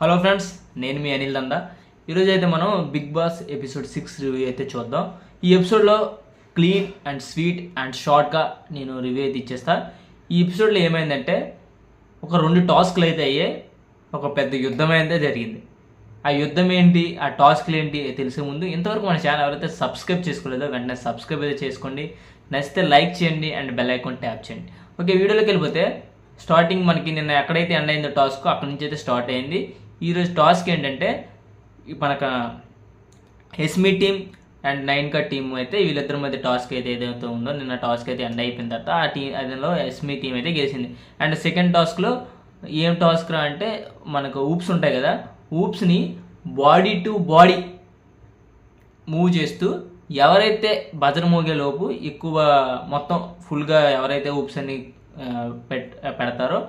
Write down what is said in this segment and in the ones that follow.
Hello friends, నేను మీ అనిల్ దందా. ఈరోజు అయితే మనం బిగ్ బాస్ ఎపిసోడ్ 6 రివ్యూ అయితే చూద్దాం. ఈ ఎపిసోడ్లో క్లీన్ అండ్ స్వీట్ అండ్ షార్ట్గా నేను రివ్యూ అయితే ఇచ్చేస్తా. ఈ ఎపిసోడ్లో ఏమైందంటే ఒక 2 టాస్క్లు అయితే అయ్యాయి. ఒక పెద్ద యుద్ధం అయితే జరిగింది. ఆ యుద్ధం ఏంటి, ఆ టాస్క్లు ఏంటి తెలిసే ముందు ఇంతవరకు మన ఛానల్ ఎవరైతే సబ్స్క్రైబ్ చేసుకోలేదో వెంటనే సబ్స్క్రైబ్ అయితే చేసుకోండి. నచ్చితే లైక్ చేయండి అండ్ బెల్ ఐకాన్ ట్యాప్ చేయండి. ఓకే, వీడియోలోకి వెళ్ళిపోతే స్టార్టింగ్ మనకి నిన్న ఎక్కడైతే ఎండ్ అయిందో టాస్క్ అక్కడి నుంచి అయితే స్టార్ట్ అయింది. ఈరోజు టాస్క్ ఏంటంటే మనకు ఎస్మి టీమ్ అండ్ 9 టీమ్ అయితే వీళ్ళిద్దరి మధ్య టాస్క్ అయితే ఏదైతే ఉందో నిన్న టాస్క్ అయితే ఎండ్ అయిపోయిన తర్వాత ఆ టీం అదిలో ఎస్మి టీం అయితే గెలిచింది. అండ్ సెకండ్ టాస్క్లో ఏం టాస్క్ రా అంటే మనకు ఊప్స్ ఉంటాయి కదా, ఊప్స్ని బాడీ టు బాడీ మూవ్ చేస్తూ ఎవరైతే బజర్ మోగేలోపు ఎక్కువ మొత్తం ఫుల్గా ఎవరైతే ఊప్స్ అని పెడతారో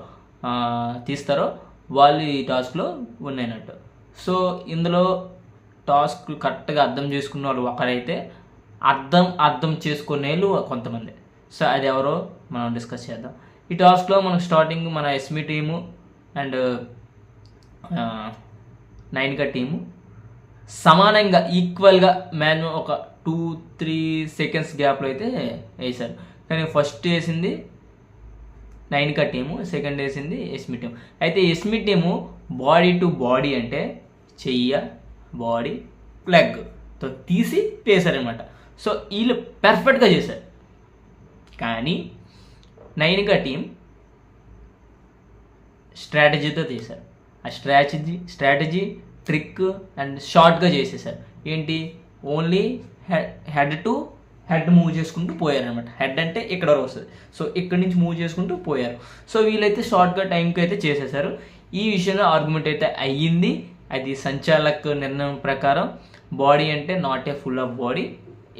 తీస్తారో వాళ్ళు ఈ టాస్క్లో ఉన్నైనట్టు. సో ఇందులో టాస్క్ కరెక్ట్గా అర్థం చేసుకున్న వాళ్ళు ఒకరైతే అర్థం చేసుకునేళ్ళు కొంతమంది. సో అది ఎవరో మనం డిస్కస్ చేద్దాం. ఈ టాస్క్లో మనకు స్టార్టింగ్ మన ఎస్మి టీము అండ్ 9 టీము సమానంగా ఈక్వల్గా మ్యాన్ ఒక 2-3 సెకండ్స్ గ్యాప్లో అయితే వేశారు. కానీ ఫస్ట్ వేసింది 9 టీము, సెకండ్ వేసింది ఎస్మి టీం. అయితే ఎస్మి టీము బాడీ టు బాడీ అంటే చెయ్య బాడీ లెగ్తో తీసి వేశారనమాట. సో వీళ్ళు పర్ఫెక్ట్గా చేశారు. కానీ 9 టీం స్ట్రాటజీతో చేశారు. ఆ స్ట్రాటజీ ట్రిక్ అండ్ షార్ట్గా చేసేసారు. ఏంటి, only head to head move చేసుకుంటూ పోయారనమాట. హెడ్ అంటే ఇక్కడ వరకు వస్తుంది. సో ఇక్కడి నుంచి మూవ్ చేసుకుంటూ పోయారు. సో వీళ్ళైతే షార్ట్గా టైంకి అయితే చేసేసారు. ఈ విషయంలో ఆర్గ్యుమెంట్ అయితే అయ్యింది. అది సంచాలక్ నిర్ణయం ప్రకారం బాడీ అంటే not a full of body,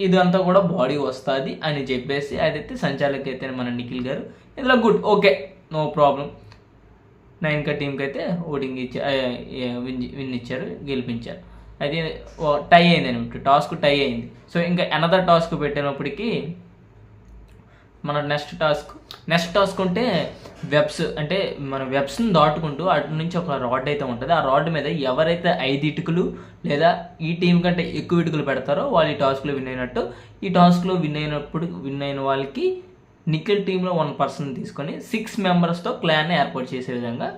ఇదంతా కూడా బాడీ వస్తుంది అని చెప్పేసి అదైతే సంచాలక్ అయితే మన నిఖిల్ గారు ఇలా గుడ్, ఓకే, నో ప్రాబ్లం. 9 టీంకి అయితే ఓటింగ్ విన్ ఇచ్చారు, గెలిపించారు. అది టై అయింది అనమాట, టాస్క్ టై అయింది. సో ఇంకా అనదర్ టాస్క్ పెట్టినప్పటికీ మన నెక్స్ట్ టాస్క్ ఉంటే వెబ్స్ అంటే మన వెబ్స్ని దాటుకుంటూ అటు నుంచి ఒక రాడ్ అయితే ఉంటుంది. ఆ రాడ్ మీద ఎవరైతే 5 ఇటుకలు లేదా ఈ టీం కంటే ఎక్కువ ఇటుకలు పెడతారో వాళ్ళు ఈ టాస్క్లో విన్ అయినట్టు. ఈ టాస్క్లో విన్ అయిన వాళ్ళకి నిఖిల్ టీంలో 1 పర్సన్ తీసుకొని 6 మెంబర్స్తో క్లాన్ని ఏర్పాటు చేసే విధంగా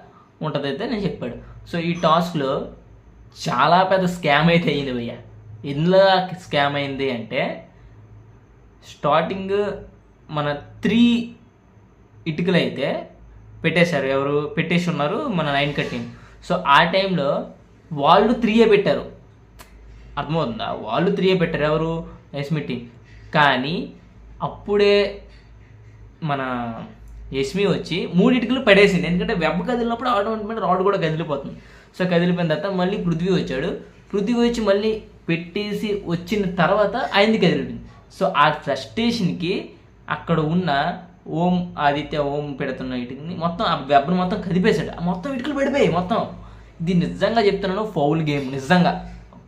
ఉంటుందైతే నేను చెప్పాడు. సో ఈ టాస్క్లో చాలా పెద్ద స్కామ్ అయితే అయింది భయ్య. ఎందులో స్కామ్ అయింది అంటే స్టార్టింగ్ మన 3 ఇటుకలు అయితే పెట్టేశారు. ఎవరు పెట్టేసి ఉన్నారు, మన 9 టీం. సో ఆ టైంలో వాళ్ళు 3 పెట్టారు. అర్థమవుతుందా, వాళ్ళు 3 పెట్టారు. ఎవరు, ఎస్మి టీం. కానీ అప్పుడే మన ఎస్మి వచ్చి 3 ఇటుకలు పడేసింది. ఎందుకంటే వెబ్ కదిలినప్పుడు ఆటోమేటిక్ రాడ్ కూడా కదిలిపోతుంది. సో కదిలిపోయిన తర్వాత మళ్ళీ పృథ్వీ వచ్చాడు. పృథ్వీ వచ్చి మళ్ళీ పెట్టేసి వచ్చిన తర్వాత ఆయనది కదిలిపోయింది. సో ఆ ఫ్రస్ట్రేషన్కి అక్కడ ఉన్న ఆదిత్య పెడుతున్న ఇటుకని మొత్తం ఆ వెబ్ను మొత్తం కదిపేశాడు. మొత్తం ఇటుకలు పడిపోయాయి మొత్తం. ఇది నిజంగా చెప్తున్నాను, ఫౌల్ గేమ్. నిజంగా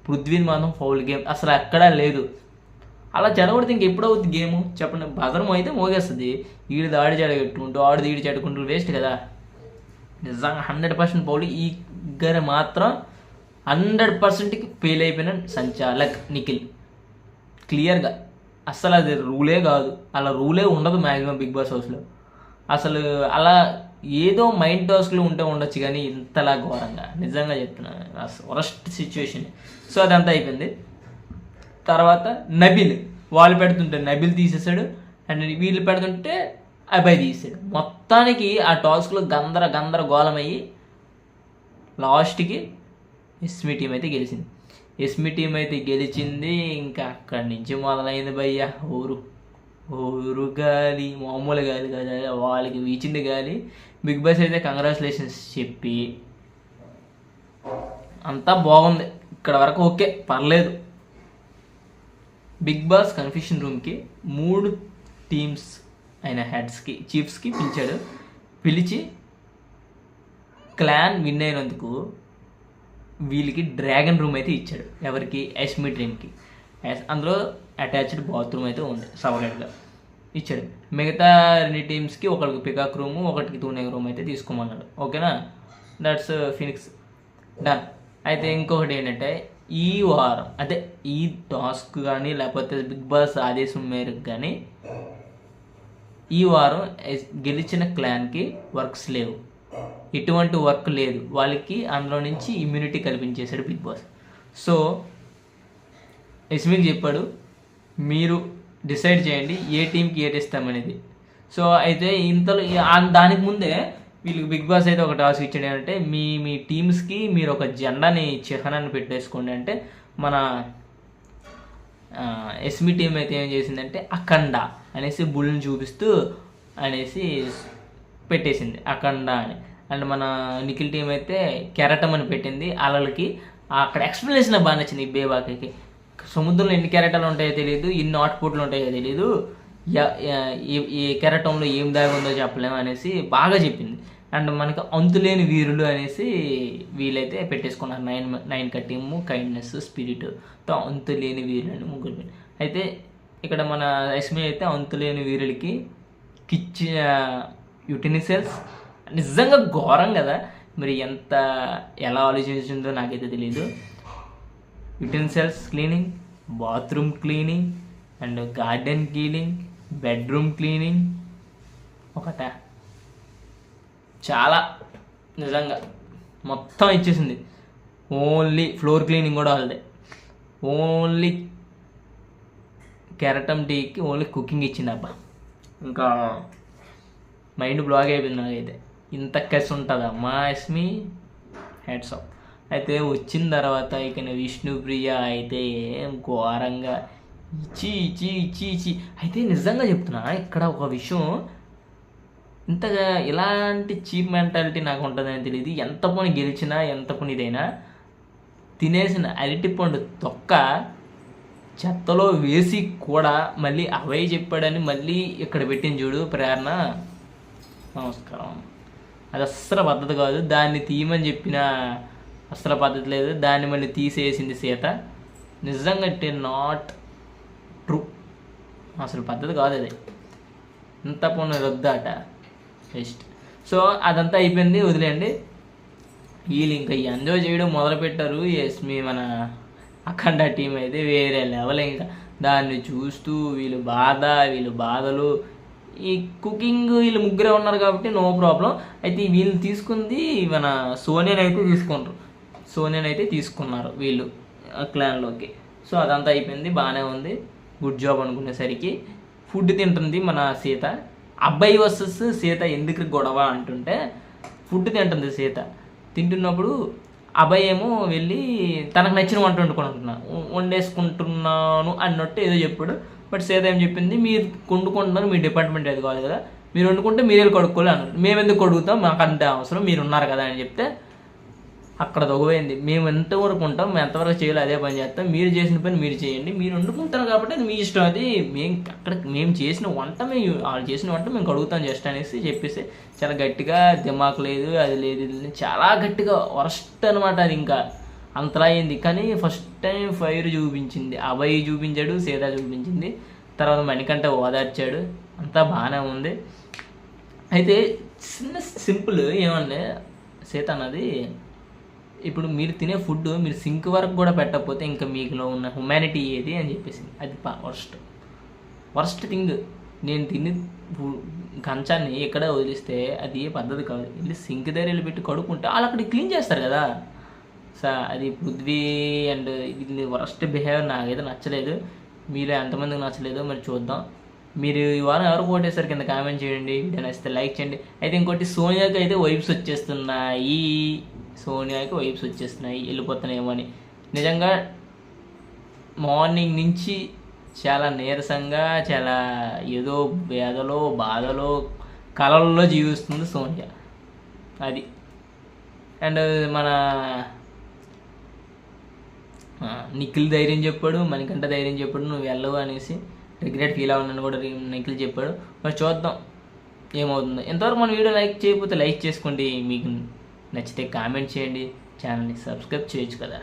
పృథ్వీని మాత్రం ఫౌల్ గేమ్ అసలు ఎక్కడా లేదు. అలా జరగకూడదు. ఇంకెప్పుడవుతుంది గేము చెప్పండి. బజరం అయితే మోగేస్తుంది. ఈడు దాడి చెడగట్టుకుంటూ ఆడు ఈడు చెడుకుంటూ వేస్ట్ కదా. నిజంగా 100% పౌలు. ఈ దగ్గర మాత్రం 100%కి ఫెయిల్ అయిపోయిన సంచాలక్ నిఖిల్ క్లియర్గా. అసలు అది రూలే కాదు, అలా రూలే ఉండదు మ్యాక్సిమం బిగ్ బాస్ హౌస్లో. అసలు అలా ఏదో మైండ్ టాస్క్లు ఉండొచ్చు కానీ ఇంతలా ఘోరంగా నిజంగా చెప్తున్నాను, వరస్ట్ సిచ్యువేషన్. సో అదంతా అయిపోయింది. తర్వాత నబిల్ వాళ్ళు పెడుతుంటే నబిల్ తీసేసాడు, అండ్ వీళ్ళు పెడుతుంటే అబ్బాయి తీసాడు. మొత్తానికి ఆ టాస్క్లో గందరగోళమయ్యి లాస్ట్కి ఎస్మి టీం అయితే గెలిచింది. ఎస్మి టీం అయితే గెలిచింది. ఇంకా అక్కడి నుంచి మొదలైంది భయ్య ఊరు గాలి, మామూలు గాలి కదా, వాళ్ళకి వీచింది గాలి. బిగ్ బాస్ అయితే కంగ్రాచులేషన్స్ చెప్పి అంతా బాగుంది, ఇక్కడ వరకు ఓకే, పర్లేదు. బిగ్ బాస్ కన్ఫ్యూషన్ రూమ్కి 3 టీమ్స్ అయిన హెడ్స్కి చీఫ్స్కి పిలిచి క్లాన్ విన్ అయినందుకు వీళ్ళకి డ్రాగన్ రూమ్ అయితే ఇచ్చాడు. ఎవరికి, ఎస్మి టీమ్కి. అందులో అటాచ్డ్ బాత్రూమ్ అయితే ఉంది సపరేట్గా ఇచ్చాడు. మిగతా 2 టీమ్స్కి ఒకరికి పికాక్ రూము, ఒకటికి తూనే రూమ్ అయితే తీసుకోమన్నాడు. ఓకేనా, దట్స్ ఫినిక్స్. డన్. అయితే ఇంకొకటి ఏంటంటే ఈ వారం అదే ఈ టాస్క్ కానీ లేకపోతే బిగ్ బాస్ ఆదేశం మేరకు కానీ ఈ వారం గెలిచిన క్లాన్కి వర్క్స్ లేవు, ఎటువంటి వర్క్ లేదు వాళ్ళకి. అందులో నుంచి ఇమ్యూనిటీ కల్పించేశాడు బిగ్ బాస్. సో యస్మికి చెప్పాడు మీరు డిసైడ్ చేయండి ఏ టీంకి ఏటిస్తామనేది. సో అయితే ఇంతలో దానికి ముందే వీళ్ళకి బిగ్ బాస్ అయితే ఒక టాస్క్ ఇచ్చాడు ఏంటంటే మీ టీమ్స్కి మీరు ఒక జెండాని చిహ్నాన్ని పెట్టేసుకోండి అంటే మన ఎస్మి టీం అయితే ఏం చేసిందంటే అఖండ అనేసి బుల్ని చూపిస్తూ అనేసి పెట్టేసింది అఖండ అని. అండ్ మన నిఖిల్ టీం అయితే కెరటం అని పెట్టింది అలలకి. అక్కడ ఎక్స్ప్లెనేషన్ బాగా నచ్చింది ఈ బేబాకి. సముద్రంలో ఎన్ని కెరటాలు ఉంటాయో తెలియదు, ఎన్ని అవుట్పుట్లు ఉంటాయో తెలియదు, ఈ కెరటంలో ఏం దాగి ఉందో చెప్పలేము అనేసి బాగా చెప్పింది. అండ్ మనకి అంతులేని వీరులు అనేసి వీళ్ళైతే పెట్టేసుకున్నారు. నైన్ టీము కైండ్నెస్ స్పిరిట్తో అంతులేని వీరులు అని ముగ్గురు. అయితే ఇక్కడ మన యస్మి అయితే అంతులేని వీరులకి కిచ్ యుటెన్సిల్స్ నిజంగా ఘోరం కదా, మరి ఎలా ఆలోచించిందో నాకైతే తెలియదు. Utensils cleaning, bathroom cleaning and garden cleaning, bedroom cleaning ఒకట చాలా నిజంగా మొత్తం ఇచ్చేసింది. ఓన్లీ ఫ్లోర్ క్లీనింగ్ కూడా వాళ్ళదే. ఓన్లీ కెరటం టీకి ఓన్లీ కుకింగ్ ఇచ్చింది అబ్బా. ఇంకా మైండ్ బ్లాక్ అయిపోయింది నాకైతే. ఇంత కసి ఉంటుందమ్మా యస్మి, హెడ్స్ ఆఫ్. అయితే వచ్చిన తర్వాత ఇక విష్ణుప్రియ అయితే ఘోరంగా ఇచ్చి. అయితే నిజంగా చెప్తున్నా ఇక్కడ ఒక విషయం, ఇంతగా ఇలాంటి చీప్ మెంటాలిటీ నాకు ఉంటుందని తెలియదు. ఎంత పని గెలిచినా ఎంత పని ఇదైనా తినేసిన అరటిపండు తొక్క చెత్తలో వేసి కూడా మళ్ళీ అవై చెప్పాడని మళ్ళీ ఇక్కడ పెట్టిన చూడు ప్రేరణ, నమస్కారం. అది అస్సలు పద్ధతి కాదు. దాన్ని తీయమని చెప్పిన అస్సలు పద్ధతి లేదు. దాన్ని మళ్ళీ తీసేసింది సీత. నిజంగా ఇట్ నాట్ ట్రూ, అసలు పద్ధతి కాదు అది. ఇంత పని రొద్దాట బెస్ట్. సో అదంతా అయిపోయింది, వదిలేయండి. వీళ్ళు ఇంకా ఎంజాయ్ చేయడం మొదలుపెట్టారు. యస్మి మన అఖండ టీం అయితే వేరే లెవెల్. ఇంకా దాన్ని చూస్తూ వీళ్ళు బాధలు. ఈ కుకింగ్ వీళ్ళు ముగ్గురే ఉన్నారు కాబట్టి నో ప్రాబ్లం. అయితే వీళ్ళు తీసుకుంది మన సోనియాని అయితే తీసుకున్నారు వీళ్ళు క్లాన్లోకి. సో అదంతా అయిపోయింది, బాగానే ఉంది, గుడ్ జాబ్ అనుకునేసరికి ఫుడ్ తింటుంది మన సీత. అబ్బాయి వర్సెస్ సీత ఎందుకు గొడవ అంటుంటే, ఫుడ్ తింటుంది సీత. తింటున్నప్పుడు అబ్బాయి ఏమో వెళ్ళి తనకు నచ్చిన వంట వండేసుకుంటున్నాను అన్నట్టు ఏదో చెప్పాడు. బట్ సీత ఏం చెప్పింది, మీరు వండుకుంటున్నారు, మీ డిపార్ట్మెంట్ అది కాదు కదా, మీరు వండుకుంటే మీరే కడుక్కోవాలి అన్నారు. మేము ఎందుకు కడుగుతాం, మాకు అంత అవసరం, మీరు ఉన్నారు కదా అని చెప్తే అక్కడ దొగపోయింది. మేము ఎంతవరకు ఉంటాం, మేము ఎంతవరకు చేయాలి అదే పని చేస్తాం, మీరు చేసిన పని మీరు చేయండి, మీరు వండుకుంటారు కాబట్టి అది మీ ఇష్టం, అది మేము చేసిన వంట వాళ్ళు చేసిన వంట మేము కడుగుతాం జస్ట్ అనేసి చెప్పేసి చాలా గట్టిగా, దిమాకు లేదు అది లేదు చాలా గట్టిగా వరస్ట్ అనమాట. అది ఇంకా అంతలా అయింది. కానీ ఫస్ట్ టైం ఫైర్ చూపించింది, అభయ్ చూపించాడు, సీత చూపించింది, తర్వాత మణికంఠ ఓదార్చాడు, అంతా బాగానే ఉంది. అయితే సింపుల్ ఏమన్నా సీత అన్నది, ఇప్పుడు మీరు తినే ఫుడ్ మీరు సింక్ వరకు కూడా పెట్టకపోతే ఇంకా మీకులో ఉన్న హ్యుమానిటీ ఏది అని చెప్పేసి, అది వర్స్ట్ థింగ్. నేను తిని కంచాన్ని ఎక్కడ వదిలిస్తే అది ఏ పద్ధతి కాదు. వెళ్ళి సింక్ దగ్గర వెళ్ళి పెట్టి కడుక్కుంటే వాళ్ళు అక్కడ క్లీన్ చేస్తారు కదా. అది పృథ్వీ అండ్ ఇది వరస్ట్ బిహేవియర్ నాకైతే నచ్చలేదు. మీరు ఎంతమందికి నచ్చలేదో మరి చూద్దాం. మీరు ఈ వారం ఎవరు ఓటేసారు కింద కామెంట్ చేయండి, వీడియో నచ్చితే లైక్ చేయండి. అయితే ఇంకోటి సోనియాకి అయితే వైబ్స్ వచ్చేస్తున్నాయి, వెళ్ళిపోతున్నాయేమో అని. నిజంగా మార్నింగ్ నుంచి చాలా నీరసంగా, చాలా ఏదో బాధలో కలల్లో జీవిస్తుంది సోనియా. అది అండ్ మన నిఖిల్ ధైర్యం చెప్పాడు, మణికంఠ ధైర్యం చెప్పాడు, నువ్వు వెళ్ళవు అనేసి రిగ్రెట్ ఫీల్ అవ్వనని కూడా నిఖిల్ చెప్పాడు. మరి చూద్దాం ఏమవుతుందో. ఎంతవరకు మన వీడియో లైక్ చేయకపోతే లైక్ చేసుకోండి, మీకు నచ్చితే కామెంట్ చేయండి, ఛానల్ని సబ్స్క్రైబ్ చేయొచ్చు కదా.